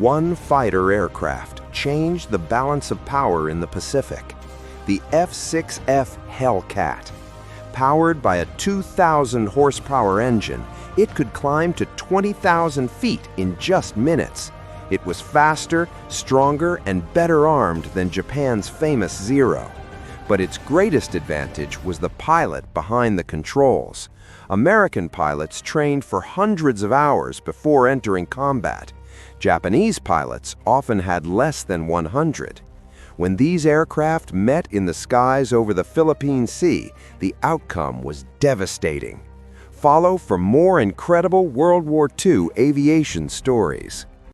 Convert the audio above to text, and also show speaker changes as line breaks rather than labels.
one fighter aircraft changed the balance of power in the Pacific: the F6F Hellcat. Powered by a 2,000 horsepower engine, it could climb to 20,000 feet in just minutes. It was faster, stronger, and better armed than Japan's famous Zero. But its greatest advantage was the pilot behind the controls. American pilots trained for hundreds of hours before entering combat. Japanese pilots often had less than 100. When these aircraft met in the skies over the Philippine Sea, the outcome was devastating. Follow for more incredible World War II aviation stories.